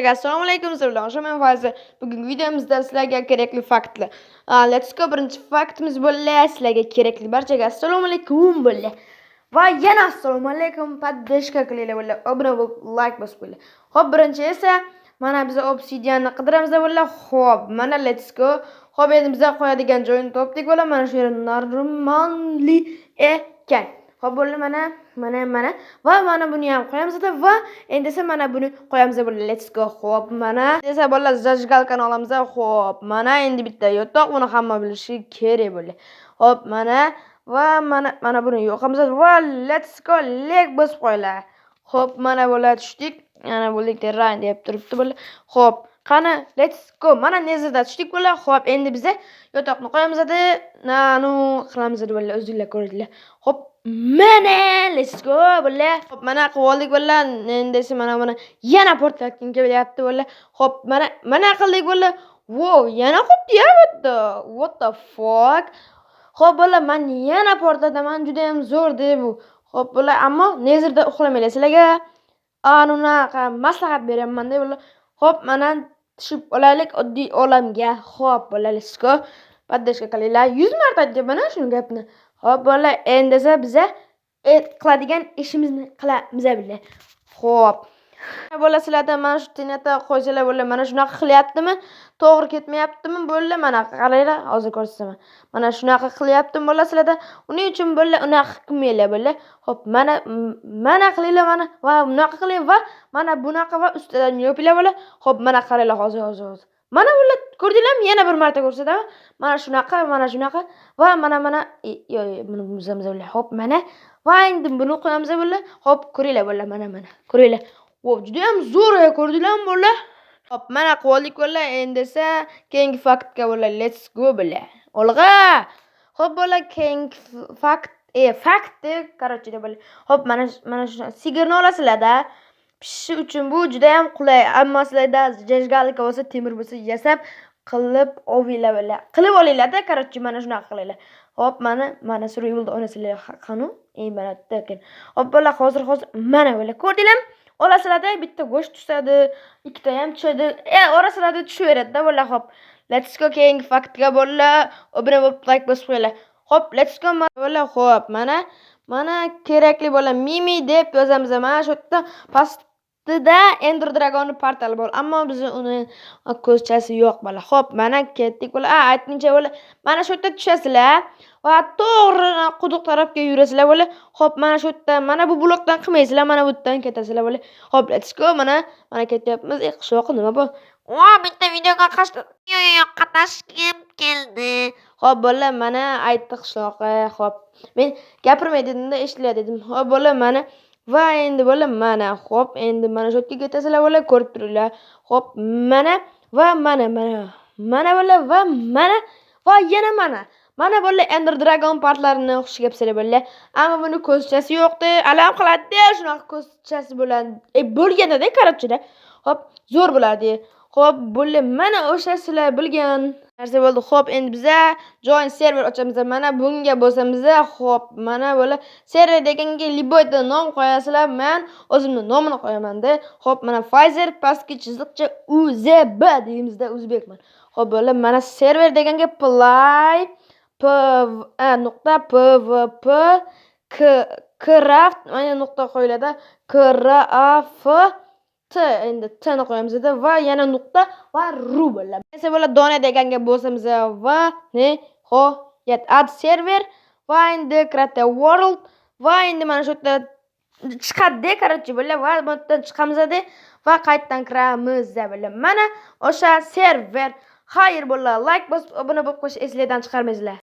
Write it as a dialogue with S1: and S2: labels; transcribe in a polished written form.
S1: Barchaga assalomu alaykum sizlar. Men Fayza. Bugungi videomizda sizlarga kerakli faktlar. Let's go. Birinchi faktimiz bo'ldi. Sizlarga kerakli barchaga assalomu alaykum bo'ldi. Va yana assalomu alaykum. Podpishka qilinglar bo'ldi. Obuna bo'lib, like bosib qo'yinglar. Xo'p, birinchi esa mana biz obsidianni qidiramiz bo'ldi. Xo'p, mana let's go. Xo'p, endi biz qo'yadigan joyini topdik bo'ldi. Mana shu yer normalli ekan. Xo'p, bo'ldi mana va mana buni ham qo'yamiz va endi esa mana buni qo'yamiz bo'ldi. Let's go. Xo'p, mana esa bolalar zajgalkani olamiz. Xo'p, mana endi bitta yotoq, buni hamma bilishi kerak bo'ldi. Xo'p, mana va mana buni yo'qamiz va let's go. Leg bosib qo'yinglar. Xo'p, mana bo'la tushdik. Mana bo'ldik terrain deb turibdi bo'ldi. Xo'p, qani let's go. Mana nezida tushdik bo'ldi. Xo'p, endi biz yotoqni qo'yamiz nanu qilamiz bo'ldi. O'zingizlar ko'ringlar. Xo'p, mana let's go bo'ldi. Xo'p, mana qilib oldik bo'ldi. Endi esa mana buni yana portlatgim kelyapti bo'ldi. Xo'p, mana qildik bo'ldi. Wow, yana qopdi-ya bitta. What the fuck? Xo'p, bo'ldi, men yana portlataman. Juda ham zo'r deb bu. Xo'p, bo'ldi, ammo nezirda uxlamanglar. Sizlarga anunaqa maslahat beraman deb bo'ldi. Xo'p, mana tushib olaylik oddiy olamga. Xo'p, bo'ldi, let's go. Podpishka qilinglar. 100 marta aytdim mana shu gapni. Xo'p, bo'ldi, endi esa biz qiladigan ishimizni qilamiz billah. Xo'p. Bo'ldi, sizlardan mana shu tinata qo'ysalar bo'ldi. Mana shunaqa qilyaptimi? To'g'ri ketmayaptimi? Bo'ldi, mana qaranglar, hozir ko'rsataman. Mana shunaqa qilyaptimi bo'ldi sizlarda? Uning uchun bo'ldi, unaqa qilmanglar bo'ldi. Xo'p, mana qilinglar mana va bunaqa qiling va mana bunaqa va ustidan yopinglar bo'ldi. Xo'p, mana qaranglar hozir. Mana bo'ldi, ko'rdinglarmi? Yana bir marta ko'rsataman. Mana shunaqa va mana buni buzamiz bo'ldi. Xo'p, mana va endi buni qo'yamiz bo'ldi. Xo'p, ko'ringlar bo'ldi, mana. Ko'ringlar. Wow, juda ham zo'r, ko'rdinglarmi bo'ldi? Xo'p, mana qildik bo'ldi. Endi esa keyingi faktga bo'ldi. Let's go bo'ldi. Olg'a. Xo'p, bo'ldi, keyingi fakt, короче deb bo'ldi. Xo'p, mana shu sigirni olasizlar-da. Pishish uchun bu juda ham qulay. Ammo sizlarda jajgalka bo'lsa, temir bo'lsa, yasab qilib olinglar. Qilib olinglar-da, короче, mana shunaqa qilinglar. Xo'p, mana survivalda o'ynasizlar qanu. Mana ekan. Xo'p, bo'ldi, hozir mana bo'ldi. Ko'rdinglarmi? Olasizlarda bitta go'sht tushadi, ikkita ham tushadi. Orasizlarda tushaveradi-da bo'ldi. Xo'p, let's go keyingi faktga bo'ldi. Obuna bo'lib, like bosib qo'yinglar. Xo'p, let's go bo'ldi. Xo'p, mana kerakli bo'ldi. Mimi deb yozamiz. Mana shu yerda pastida Ender Dragon portali bor, ammo biz uni ko'zchasi yo'q bo'ldi. Xo'p, mana ketdik bo'ldi. Aytguncha bo'ldi. Mana shu yerda tushasizlar va to'g'ri quduq tarafga yurasizlar bo'ldi. Xo'p, mana shu yerda mana bu blokdan qilmaysizlar, mana bu yerdan ketasizlar bo'ldi. Xo'p, let's go. Mana ketyapmiz. Qishloq nima bu? Bitta videoga qatnashgim keldi. Xo'p, bo'ldi, mana aytdi qishloqqa. Xo'p, men gapirmay dedim-da, eshitlar dedim. Xo'p, bo'ldi, mana va endi bo'ldi, mana. Xo'p, endi mana shu yerga ketasizlar bo'ldi, ko'rib turinglar. Xo'p, mana va mana bo'ldi va va yana mana bo'ldi Ender Dragon partlarini o'qishga kelsalar bo'ldi. Ammo buni ko'zchasi yo'qdi. Alam qiladi, shunaqa ko'zchasi bo'ladi. Bo'lganda-da, короче-da. Xo'p, zo'r bo'ladi. Xo'p, bo'ldi, mana o'sha sizlar bilgan narsa bo'ldi. Xo'p, endi biz join server ochamiz. Mana bunga bosamiz. Xo'p, mana bo'ldi. Server deganga liboyda nom qo'yasizlar. Men o'zimning nomini qo'yaman-da. Xo'p, mana Pfizer pastki chiziqcha UZB deymizda, o'zbekman. Xo'p, bo'ldi, mana server deganga play pvp craft mana nuqta qo'yiladi. Craft endi t-ni qo'yamiz va yana nuqta va ru bo'ladi. Esa bo'ladi dona deganga bosamiz va nihoyat add server va endi create world va endi mana shu yerda chiqadi, короче, bo'ladi va bu yerdan chiqamiz va qaytadan kiramiz bo'ladi. Mana o'sha server. Xayr bo'ladi. Like bosib, obuna bo'lib qo'yish esingizdan chiqarmaysizlar.